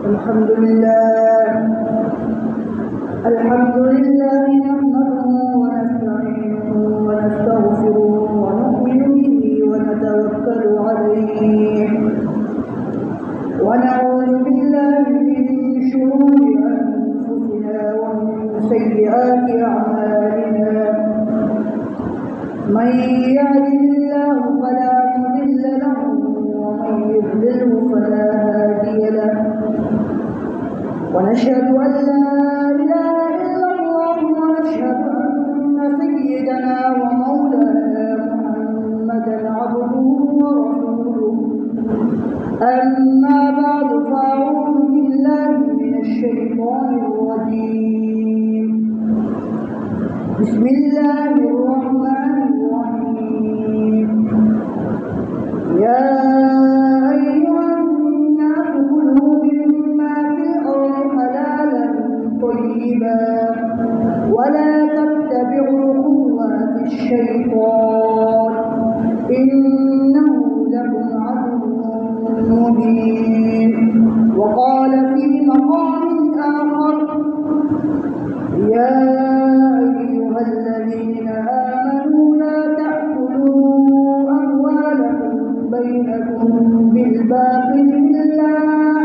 الحمد لله نحمده ونستعينه ونستغفره ونؤمن به ونتوكل عليه ونعوذ بالله من شرور أنفسنا ومن سيئات أعمالنا من يهده الله فلا مضل له ومن يضلله فلا هادي له ونشهد أن لا إله إلا الله ونشهد أن سيدنا ومولانا محمدا عبده ورسوله أما بعد فأعوذ بالله من الشيطان الرجيم بسم الله الرحمن الرحيم يا أيها الناس كلوا مما في الأرض حلالا طيبا ولا تتبعوا خطوات الشيطان إنه لكم عدو مبين وقال في مقام آخر يا أيها الذين آمنوا لا تأكلوا أموالكم بينكم بالباطل إلا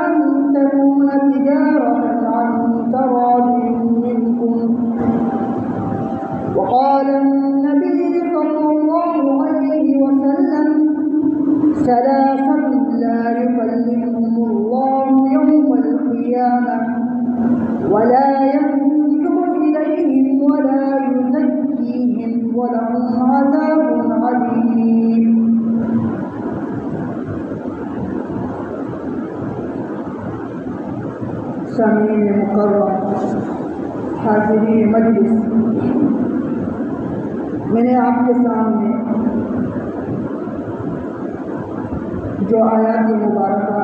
أن تكون تجارة عن تراض منكم وقال النبي صلى الله عليه وسلم ثلاثة لا يكلمهم الله يوم القيامة ولا ينظر إليهم ولا يزكيهم ولهم عذاب عليم سامعین مکرم، حاضرین مجلس، میں نے آپ کے سامنے جو آیات مبارکہ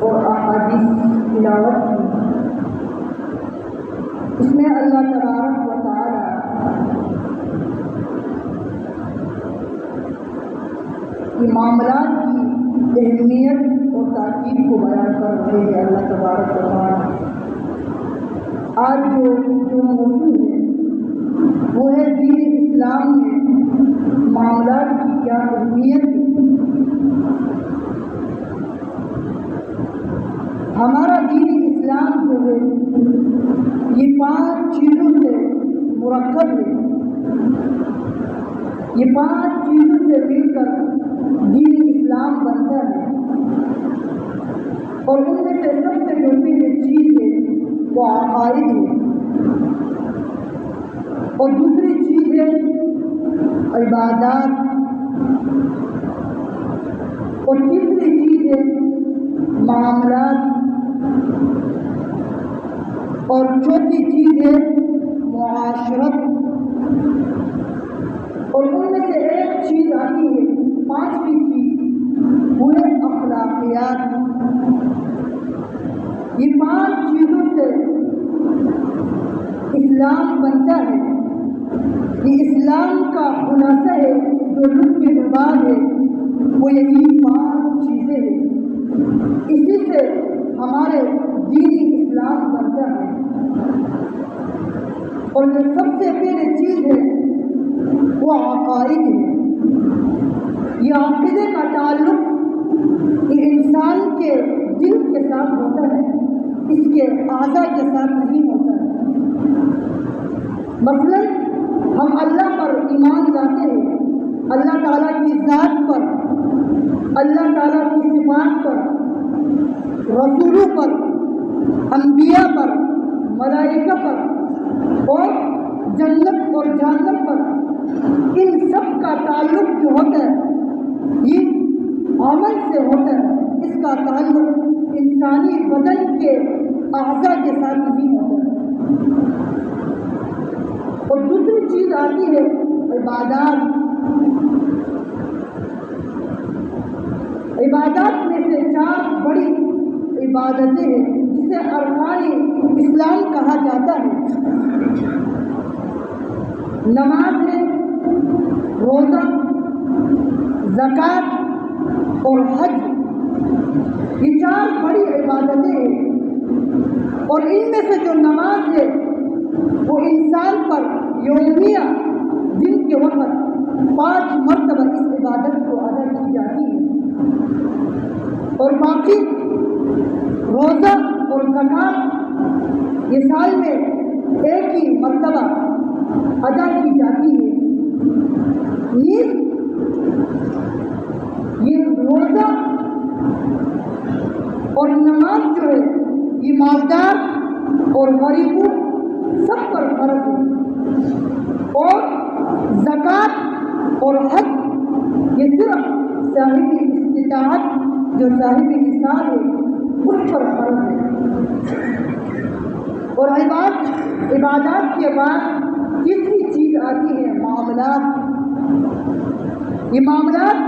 اور احادیث تلاوت کی، اس میں اللہ تبارک و تعالی کی معاملات کی اہمیت اور تاکید کو بیان کر رہے ہیں۔ اللہ تبارک و تعالی آج جو موضوع ہے وہ ہے دین اسلام میں معاملات کی کیا اہمیت ہے۔ ہمارا دین اسلام جو ہے یہ 5 چیزوں سے مرکب ہے، یہ 5 چیزوں سے مل کر دین اسلام بنتا ہے، اور ان میں سے سب سے جو چیز ہے وہ عقائد ہے، اور دوسری چیز ہے عبادات، اور تیسری چیز ہے معاملات، اور چوتھی چیز ہے معاشرت، اور ان میں سے ایک چیز آتی ہے 5ویں چیز وہ ہے اخلاقیات۔ یہ 5 چیزوں سے اسلام بنتا ہے، یہ اسلام کا خلاصہ ہے، جو لب لباب ہے وہ یہی 5 چیزیں ہیں، اسی سے ہمارے دینی اسلام بنتا ہے۔ اور جو سب سے پہلی چیز ہے وہ عقائد ہے۔ یہ عقیدے کا تعلق انسان کے دل کے ساتھ ہوتا ہے، اس کے اعضاء کے ساتھ نہیں ہوتا ہے۔ مثلا ہم اللہ پر ایمان لاتے ہیں، اللہ تعالیٰ کی ذات پر، اللہ تعالیٰ کی صفات پر، رسولوں پر، انبیاء پر، ملائکہ پر، اور جنت اور جہنم پر، ان سب کا تعلق جو ہوتا ہے یہ عمل سے ہوتا ہے، اس کا تعلق انسانی بدن کے اعضاء کے ساتھ نہیں ہوتا ہے۔ اور دوسری چیز آتی ہے عبادات۔ عبادات میں سے 4 بڑی عبادتیں ہیں جسے ارکان اسلام کہا جاتا ہے۔ نماز ہے، روزہ، زکوٰۃ اور حج، یہ 4 بڑی عبادتیں ہیں، اور ان میں سے جو نماز ہے وہ انسان پر یومیہ دن کے وقت 5 مرتبہ اس عبادت کو ادا کی جاتی ہے، اور باقی روزہ اور زکوٰۃ یہ سال میں 1 ہی مرتبہ ادا کی جاتی ہے۔ نیز یہ روزہ اور نماز جو ہے یہ مالدار اور غریبوں سب پر فرض ہے، اور زکوٰۃ اور حج یہ صرف صاحب استطاعت جو صاحب نصاب ہے اس پر فرض ہے۔ اور عبادات کے بعد تیسری چیز آتی ہے معاملات۔ یہ معاملات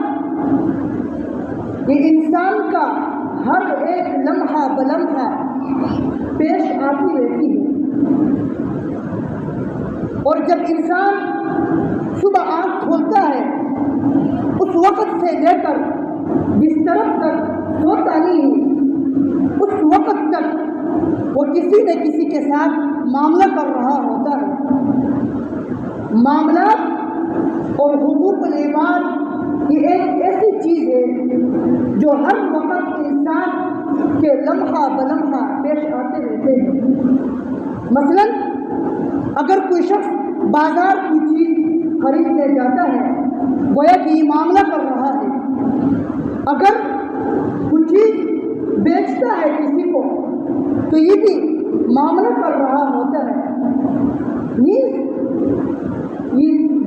یہ انسان کا ہر ایک لمحہ بلمحہ پیش آتی رہتی ہے، اور جب انسان صبح آنکھ کھولتا ہے اس وقت سے لے کر بستر تک سوتا نہیں، اس وقت تک وہ کسی نہ کسی کے ساتھ معاملہ کر رہا ہوتا ہے۔ معاملات اور حقوق العباد یہ ایک ایسی چیز ہے جو ہر وقت انسان کے لمحہ بلمحہ پیش آتے رہتے ہیں۔ مثلا اگر کوئی شخص بازار کی چیز خریدنے جاتا ہے گویا کہ یہ معاملہ کر رہا ہے، اگر کوئی چیز بیچتا ہے کسی کو تو یہ بھی معاملہ کر رہا ہوتا ہے۔ یہ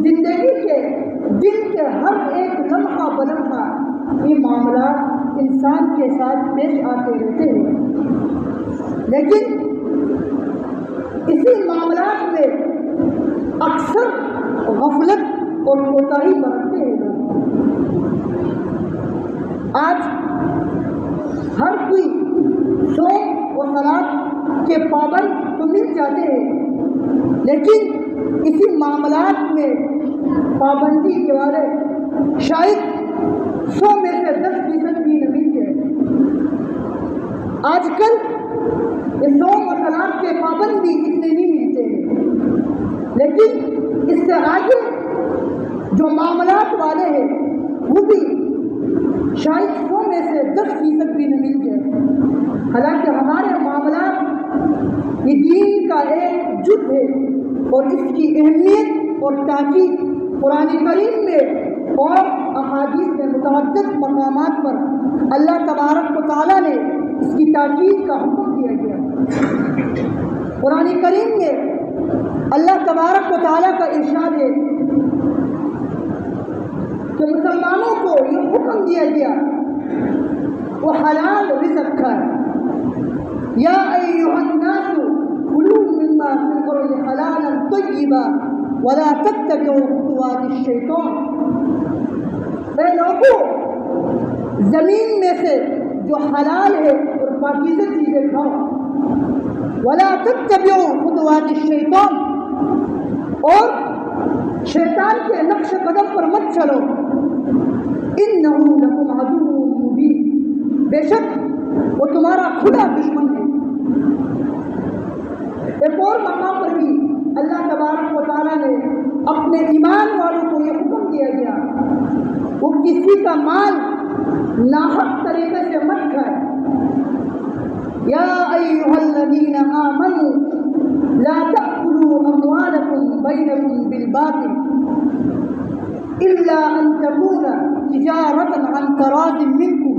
زندگی کے دن کے ہر ایک لمحہ بلمحہ یہ معاملات انسان کے ساتھ پیش آتے رہتے ہیں، لیکن اسی معاملات میں اکثر غفلت اور کوتاہی برتتے ہیں لوگ۔ آج ہر کوئی صوم و صلاۃ کے پابند تو مل جاتے ہیں، لیکن اسی معاملات میں پابندی کے والے شاید 100 میں سے 10% بھی نہ مل جائے۔ آج کل یہ صوم و صلاۃ کے پابند بھی اتنے نہیں ملتے ہیں، لیکن اس سے آگے جو معاملات والے ہیں وہ بھی شاید 100 میں سے 10% بھی نہ مل جائے۔ حالانکہ ہمارے معاملات یہ دین کا ایک جز ہے، اور اس کی اہمیت اور تاکید قرآن کریم میں اور احادیث میں متعدد مقامات پر اللہ تبارک و تعالیٰ نے اس کی تاکید کا حکم دیا گیا۔ قرآن کریم میں اللہ تبارک و تعالیٰ کا ارشاد ہے کہ مسلمانوں کو یہ حکم دیا گیا وہ حلال رزق کھائے، یا ایھا الناس کلوا مما فی الارض حلالا طیبا ولا تتبعوا خطوات الشیطان۔ اے لوگوں، زمین میں سے جو حلال ہے اور پاکیزہ چیزیں کھاؤ، ولا تتبعوا خطوات الشیطان، اور شیطان کے نقش قدم پر مت چلو، انہ لکم عدو مبین، بے شک وہ تمہارا کھلا دشمن ہے۔ ایک اور مقام پر بھی اللہ تبارک و تعالیٰ نے اپنے ایمان والوں کو یہ حکم دیا گیا وہ کسی کا مال ناحق طریقے سے مت کھائے۔ یا ایھا الذین آمنوا لا تأکلوا اموالکم بینکم بالباطل الا ان تکون تجارۃ عن تراض منکم۔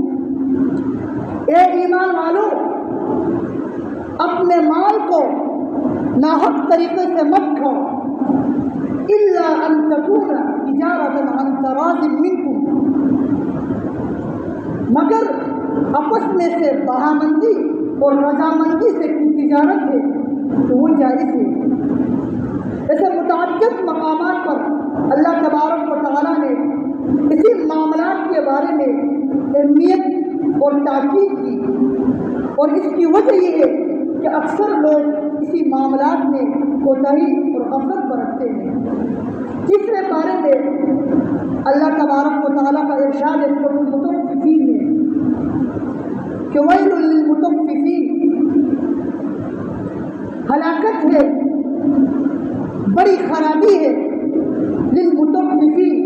اے ایمان والو، اپنے مال کو ناحق طریقے سے مت کھاؤ، الا ان تکون تجارۃ عن تراض منکم، مگر آپس میں سے بہامندی اور رضامندی سے کوئی تجارت ہے تو وہ جائز ہے۔ ایسے متعدد مقامات پر اللہ تبارک و تعالیٰ نے اسی معاملات کے بارے میں اہمیت اور تاکید کی، اور اس کی وجہ یہ ہے کہ اکثر لوگ اسی معاملات میں کوتاہی اور غفلت برتتے ہیں۔ تیسرے بارے میں اللہ تبارک و تعالیٰ کا ارشاد المطففین میں کہ ویل للمطففین، ہلاکت ہے، بڑی خرابی ہے للمطففین،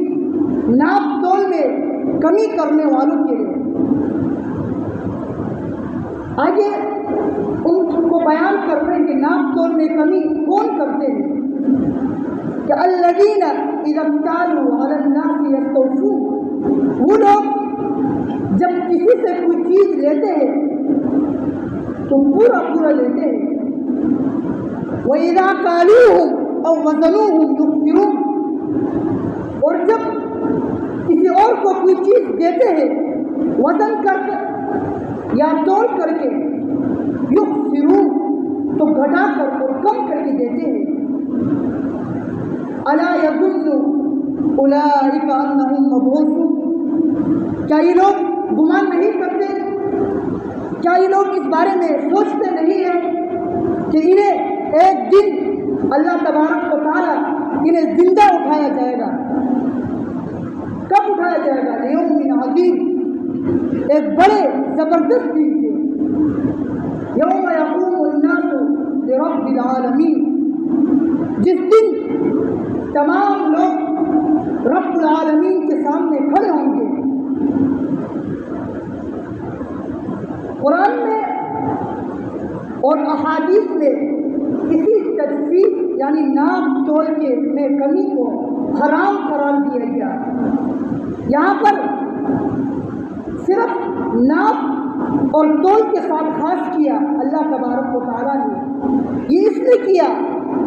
ناپ تول میں کمی کرنے والوں کے لیے۔ آگے ان کو بیان کر رہے ہیں کہ ناپ تول میں کمی کون کرتے ہیں، کہ الذین اذا اکتالوا علی الناس یستوفون، وہ لوگ جب کسی سے کوئی چیز لیتے ہیں تو پورا پورا لیتے ہیں، وَإِذَا كَالُوهُمْ أَوْ وَزَنُوهُمْ يُخْسِرُونَ، اور جب کسی اور کو کوئی چیز دیتے ہیں وزن کر کے یا تول کر کے، یخسرون تو گھٹا کر اور کم کر کے دیتے ہیں۔ الا یظن اولئک انہم مبعوثون، کیا یہ لوگ گمان نہیں کرتے، کیا یہ لوگ اس بارے میں سوچتے نہیں ہیں کہ انہیں ایک دن اللہ تبارک و تعالیٰ انہیں زندہ اٹھایا جائے گا؟ کب اٹھایا جائے گا؟ یوم عظیم، ایک بڑے زبردست دن سے، یوم یقوم الناس لرب العالمین، جس دن تمام لوگ رب العالمین کے سامنے کھڑے ہوں گے۔ قرآن میں اور احادیث میں اسی تجفیف یعنی ناپ تول کے میں کمی کو حرام قرار دیا گیا۔ یہاں پر صرف ناپ اور تول کے ساتھ خاص کیا اللہ تبارک و تعالیٰ نے، یہ اس لیے کیا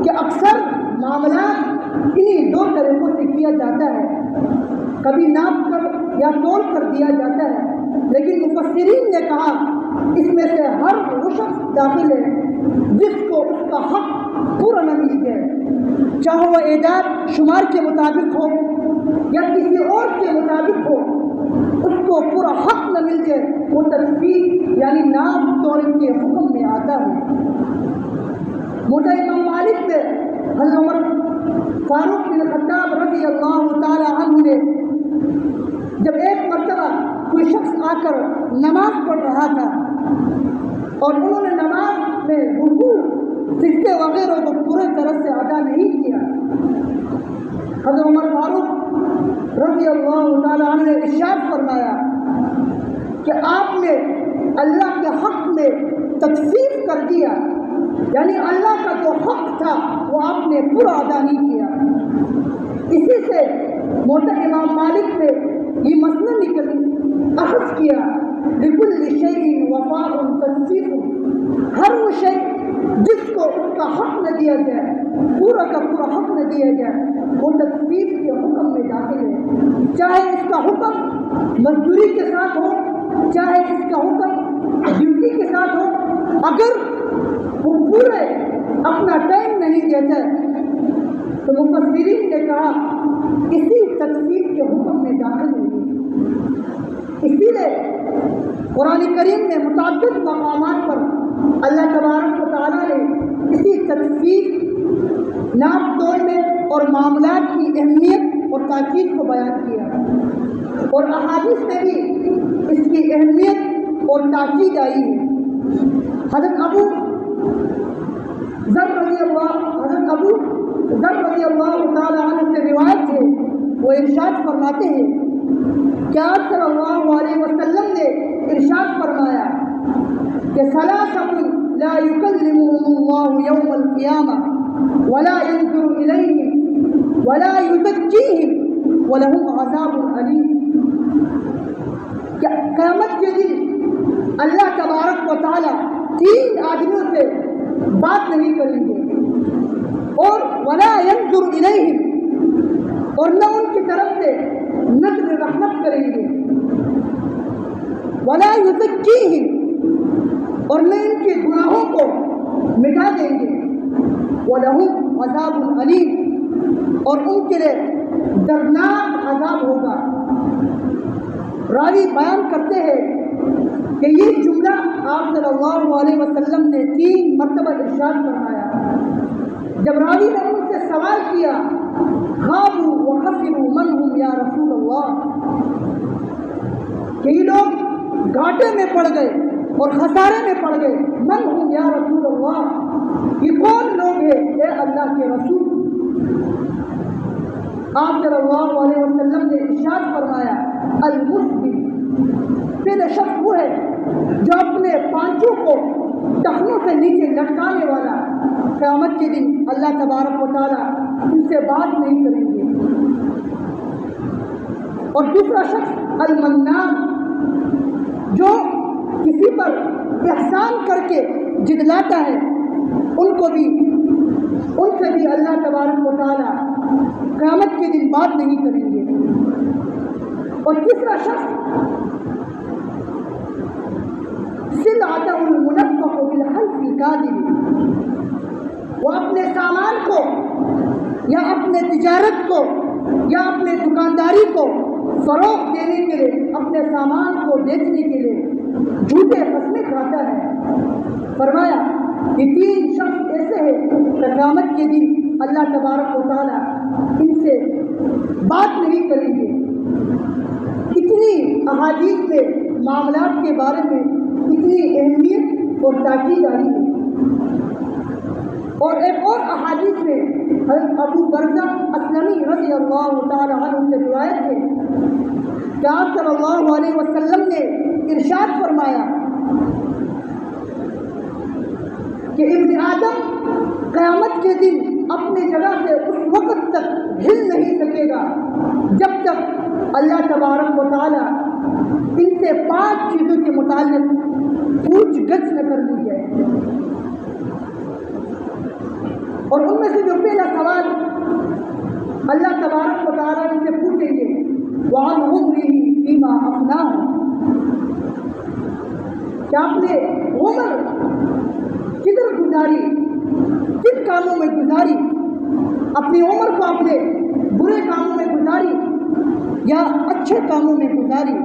کہ اکثر معاملات انہی دو طریقوں سے کیا جاتا ہے، کبھی ناپ کر یا تول کر دیا جاتا ہے، لیکن مفسرین نے کہا اس میں سے ہر وہ شخص داخل ہے جس کو اس کا حق پورا نہ مل جائے، چاہے وہ اعداد شمار کے مطابق ہو یا کسی اور کے مطابق ہو، اس کو پورا حق نہ مل جائے، وہ تجفیف یعنی ناپ تول کے حکم میں آتا ہے۔ موٹا امام مالک میں حضرت عمر فاروق بن خطاب رضی اللہ تعالی عنہ نے جب ایک مرتبہ کوئی شخص آ کر نماز پڑھ رہا تھا اور انہوں نے نماز میں رکوع سجدے وغیرہ کو پورے طرح سے ادا نہیں کیا، حضرت عمر فاروق رضی اللہ تعالی عنہ نے ارشاد فرمایا کہ آپ نے اللہ کے حق میں تقسیم کر دیا، یعنی اللہ کا جو حق تھا وہ آپ نے پورا ادا نہیں کیا۔ اسی سے موٹا امام مالک نے یہ مسئلہ اخذ کیا، لِكُلِّ شَيْءٍ وَفَاءٌ تَجْزِيهُ، ہر وہ شے جس کو اس کا حق نہ دیا جائے، پورا کا پورا حق نہ دیا جائے، وہ تجزیہ کے حکم میں داخل ہے، چاہے اس کا حکم مزدوری کے ساتھ ہو، چاہے اس کا حکم ڈیوٹی کے ساتھ ہو، اگر وہ پورے اپنا ٹائم نہیں دیتا ہے تو مفسرین نے کہا اسی تجزیہ کے حکم میں داخل ہوئی۔ اسی لیے قرآن کریم میں متعدد مقامات پر اللہ تبارک و تعالیٰ نے اسی تجزیہ، ناپ تول میں اور معاملات کی اہمیت اور تاکید کو بیان کیا، اور احادیث میں بھی اس کی اہمیت اور تاکید آئی ہے۔ حضرت ابو ذر رضی اللہ تعالیٰ عنہ سے روایت ہے، وہ ارشاد فرماتے ہیں کہ آپ صلی اللہ علیہ وسلم نے ارشاد فرمایا کہ ثلاثۃ لا يكلمهم الله يوم القيامة ولا ينظر إليهم ولا يزكيهم ولهم عذاب أليم، قیامت کے دن اللہ تبارک و تعالیٰ تین آدمیوں سے بات نہیں کریں گے، اور ولا ينظر إليهم، اور نہ ان کی طرف سے نظر رحمت کریں گے، ولا يزكيهم، اور نہ ان کے گناہوں کو مٹا دیں گے، وَلَهُمْ عَذَابٌ أَلِيمٌ، اور ان کے لیے دردناک عذاب ہوگا۔ راوی بیان کرتے ہیں کہ یہ جملہ آپ صلی اللہ علیہ وسلم نے 3 مرتبہ ارشاد فرمایا۔ جب راوی نے ان سے سوال کیا، خابوا وخسروا من هم یا رسول اللہ، اللہ، کہ یہ لوگ گھاٹے میں پڑ گئے اور خسارے میں پڑ گئے. من ہم یا رسول اللہ، یہ کون لوگ ہیں اے اللہ کے رسول؟ آپ صلی اللہ علیہ وسلم نے ارشاد فرمایا المسبل، پہلا شخص وہ ہے جو اپنے پانچوں کو ٹخنوں سے نیچے لٹکانے والا، قیامت کے دن اللہ تبارک و تعالیٰ ان سے بات نہیں کریں گے. اور دوسرا شخص المنان، جو کسی پر احسان کر کے جدلاتا ہے، ان سے بھی اللہ تبارک و تعالیٰ قیامت کے دن بات نہیں کریں گے. اور تیسرا شخص سلعتہ المنفق بالحلف الکاذب، وہ اپنے سامان کو یا اپنے تجارت کو یا اپنے دکانداری کو فروغ دینے کے لیے، اپنے سامان کو بیچنے کے لیے جھوٹے قسمیں کھاتا ہے. فرمایا یہ تین شخص ایسے ہیں کہ قیامت کے دن اللہ تبارک و تعالیٰ ان سے بات نہیں کریں گے. اتنی احادیث میں معاملات کے بارے میں اتنی اہمیت اور تاکید آئی ہے. اور ایک اور احادیث میں حضرت ابو برزہ اسلمی رضی اللہ تعالی عنہ سے روایت ہے کہ آپ صلی اللہ علیہ وسلم نے ارشاد فرمایا کہ ابن آدم قیامت کے دن اپنی جگہ سے اس وقت تک ہل نہیں سکے گا جب تک اللہ تبارک و تعالیٰ ان سے 5 چیزوں کے متعلق پوچھ گچھ نہ کر لی جائے. اور ان میں سے جو پہلا سوال اللہ تبارک و تعالیٰ ان سے پوچھیں گے وَعَنْ عُمْرِهِ فِيمَا أَفْنَاهُ، کہ آپ نے عمر کدھر گزاری، کن کاموں میں گزاری، اپنی عمر کو آپ نے برے کاموں میں گزاری یا اچھے کاموں میں گزاری.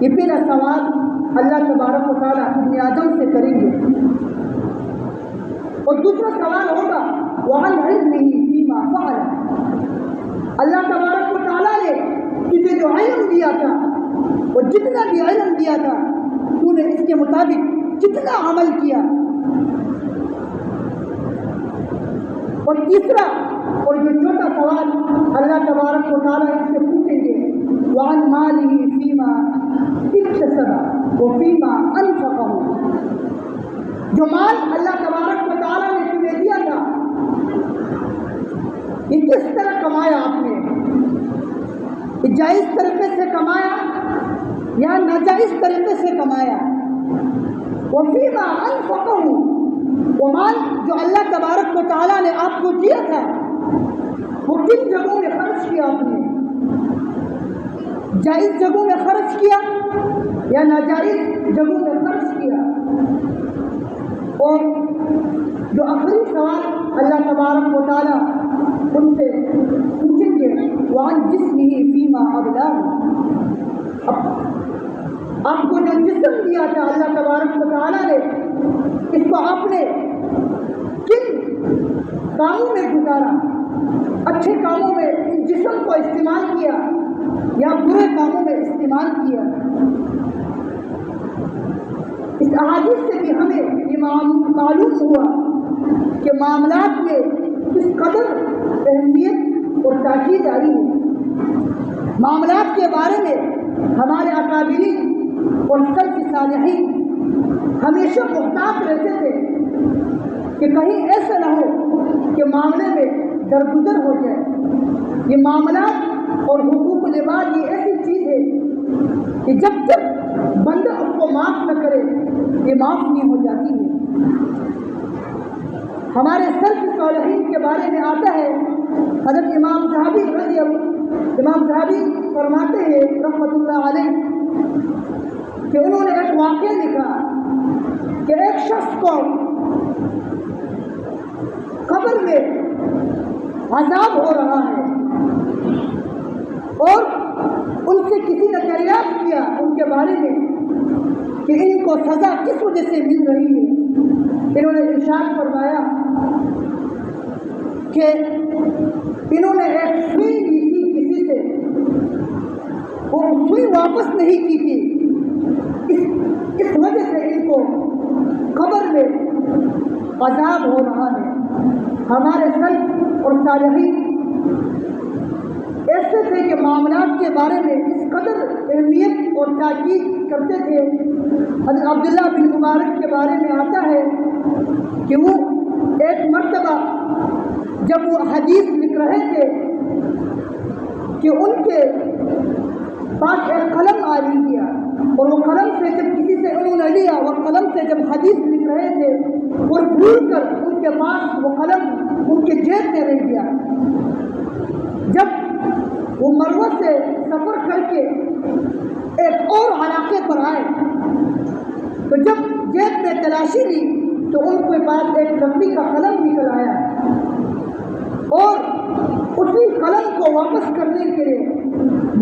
یہ پہلا سوال اللہ تبارک و تعالیٰ ابن آدم سے کریں گے. اور دوسرا سوال ہوگا وَعَنْ عِلْمِهِ فِيمَا فَعَلَ، اللہ تبارک و تعالیٰ نے تجھے جو علم دیا تھا، وہ جتنا بھی علم دیا تھا تو نے اس کے مطابق کتنا عمل کیا. اور تیسرا اور جو چوتھا سوال اللہ تبارک و تعالیٰ اس سے پوچھیں گے وَعَنْ مَالِهِ فِيمَا اكْتَسَبَ وَفِيمَا أَنْفَقَهُ، جو مال اللہ تبارک و تعالیٰ نے تمہیں دیا تھا یہ کس طرح کمایا آپ نے، یہ جائز طریقے سے کمایا یا ناجائز طریقے سے کمایا. وَفِيمَا أَنْفَقَهُ، وہ مال جو اللہ تبارک و تعالیٰ نے آپ کو دیا تھا وہ کن جگہوں میں خرچ کیا آپ نے، جائز جگہوں میں خرچ کیا یا ناجائز جگہوں میں خرچ کیا. اور جو آخری سوال اللہ تبارک و تعالیٰ ان سے پوچھیں گے وَعَنْ جِسْمِهِ فِيمَا أَبْلَاهُ، آپ کو جو جسم دیا تھا اللہ تبارک و تعالیٰ نے، اس کو آپ نے کن کاموں میں گزارا، اچھے کاموں میں اس جسم کو استعمال کیا یا برے کاموں میں استعمال کیا. اس احادیث سے بھی ہمیں یہ معلوم ہوا کہ معاملات میں کس قدر اہمیت اور تاکید آئی ہے. معاملات کے بارے میں ہمارے اکابرین اور سلف صالحین ہمیشہ محتاط رہتے تھے کہ کہیں ایسا نہ ہو کہ معاملے میں درگزر ہو جائے. یہ معاملات اور حقوق العباد یہ ایسی چیز ہے کہ جب تک بندہ اس کو معاف نہ کرے یہ معاف نہیں ہو جاتی ہے. ہمارے سلف صالحین کے بارے میں آتا ہے حضرت امام صحابی فرماتے ہیں رحمۃ اللہ علیہ کہ انہوں نے ایک واقعہ لکھا کہ ایک شخص کو قبر میں عذاب ہو رہا ہے اور ان سے کسی نے دریافت کیا ان کے بارے میں کہ ان کو سزا کس وجہ سے مل رہی ہے. انہوں نے ارشاد فرمایا کہ انہوں نے ایک سوئی لی تھی کسی سے وہ سوئی واپس نہیں کی تھی، اس وجہ سے ان کو قبر میں عذاب ہو رہا ہے۔ ہمارے سلف اور صالحین ایسے تھے کہ معاملات کے بارے میں اس قدر اہمیت اور تاکید کرتے تھے۔ حضرت عبداللہ بن مبارک کے بارے میں آتا ہے کہ وہ ایک مرتبہ جب وہ حدیث لکھ رہے تھے کہ ان کے پاس ایک قلم آ گیا، اور وہ قلم سے جب کسی سے انہوں نے لیا، وہ قلم سے جب حدیث لکھ رہے تھے اور بھول کر ان کے پاس وہ قلم ان کے جیب میں رہ گیا۔ جب وہ مروہ سے سفر کر کے ایک اور علاقے پر آئے تو جب جیب میں تلاشی لی تو ان کے پاس ایک لکڑی کا قلم نکل آیا، اور اسی قلم کو واپس کرنے کے لیے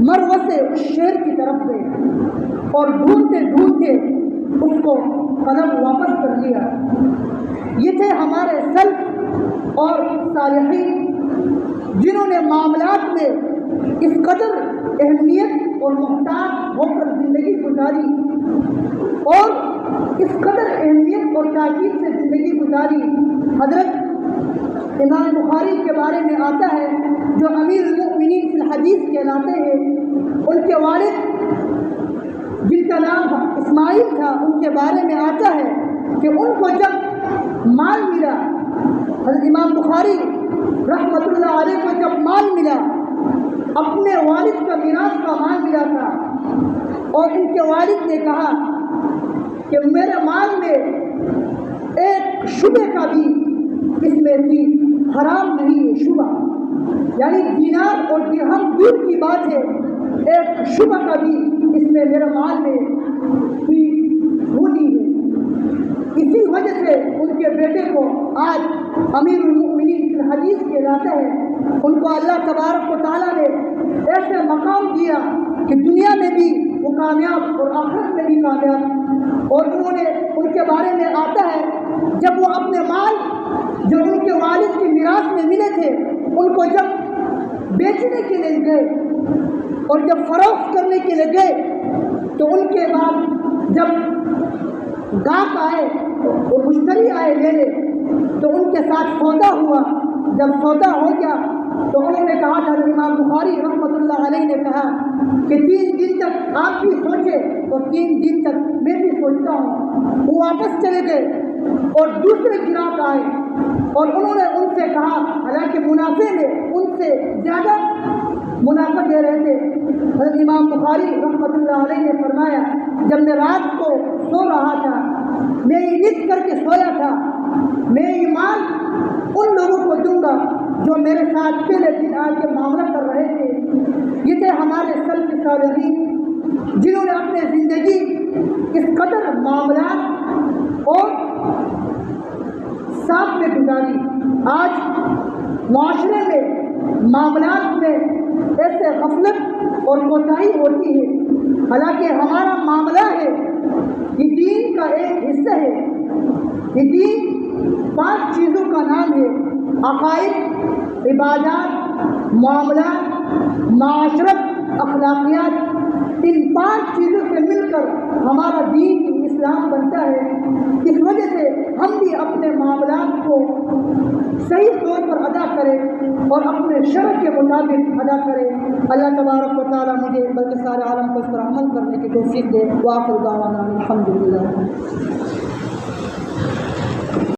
مروہ سے اس شہر کی طرف گئے اور ڈھونڈتے ڈھونڈتے اس کو قلم واپس کر لیا۔ یہ تھے ہمارے سلف اور صالحین جنہوں نے معاملات میں اس قدر اہمیت اور محتاط ہو کر زندگی گزاری، اور اس قدر اہمیت اور تاکید سے زندگی گزاری۔ حضرت امام بخاری کے بارے میں آتا ہے، جو امیر المؤمنین فی الحدیث کہلاتے ہیں، ان کے والد جن کا نام اسماعیل تھا، ان کے بارے میں آتا ہے کہ ان کو جب مال ملا، حضرت امام بخاری رحمۃ اللہ علیہ کو جب مال ملا، اپنے والد کا میراث کا مال ملا تھا، اور ان کے والد نے کہا کہ میرے مال میں ایک شبے کا بھی اس میں بھی حرام نہیں ہے، شبہ یعنی دینار اور درہم دور کی بات ہے، ایک شبہ کا بھی اس میں میرے مال میں بھی ہونی ہے۔ اسی وجہ سے ان کے بیٹے کو آج امیر المؤمنین فی الحدیث کہلاتا ہے۔ ان کو اللہ تبارک و تعالیٰ نے ایسے مقام دیا کہ دنیا میں بھی وہ کامیاب اور آخرت میں بھی کامیاب۔ اور انہوں نے ان کے بارے میں آتا ہے جب وہ اپنے مال جو ان کے والد کے میراث میں ملے تھے ان کو جب بیچنے کے لیے گئے اور جب فروخت کرنے کے لیے گئے تو ان کے بعد جب گاہک آئے اور مشتری آئے لینے تو ان کے ساتھ سودا ہوا۔ جب سودا ہو گیا تو انہوں نے کہا تھا، امام بخاری رحمۃ اللہ علیہ نے کہا کہ 3 دن تک آپ بھی سوچے اور 3 دن تک میں بھی سوچتا ہوں۔ وہ واپس چلے گئے اور دوسرے گراہک آئے اور انہوں نے ان سے کہا، حالانکہ منافع میں ان سے زیادہ منافع دے رہے تھے۔ حضرت امام بخاری رحمۃ اللہ علیہ نے فرمایا، جب میں رات کو سو رہا تھا، میں یہ نیت کر کے سویا تھا، میں یہ مال ان لوگوں کو دوں گا جو میرے ساتھ پہلے دن آ کے معاملہ کر رہے تھے۔ یہ تھے ہمارے سلف صالحین جنہوں نے اپنے زندگی اس قدر معاملات اور ساتھ میں گزاری۔ آج معاشرے میں معاملات میں ایسے غفلت اور کوتاہی ہوتی ہے، حالانکہ ہمارا معاملہ ہے، یہ دین کا ایک حصہ ہے۔ یہ دین 5 چیزوں کا نام ہے: عقائد، عبادات، معاملات، معاشرت، اخلاقیات۔ ان 5 چیزوں سے مل کر ہمارا دین اسلام بنتا ہے۔ اس وجہ سے ہم بھی اپنے معاملات کو صحیح طور پر ادا کریں اور اپنے شرع کے مطابق ادا کریں۔ اللہ تبارک و تعالیٰ مجھے بلکہ سارے عالم کو اس پر عمل کرنے کی توفیق دے۔ وآخر دعوانا الحمدللہ۔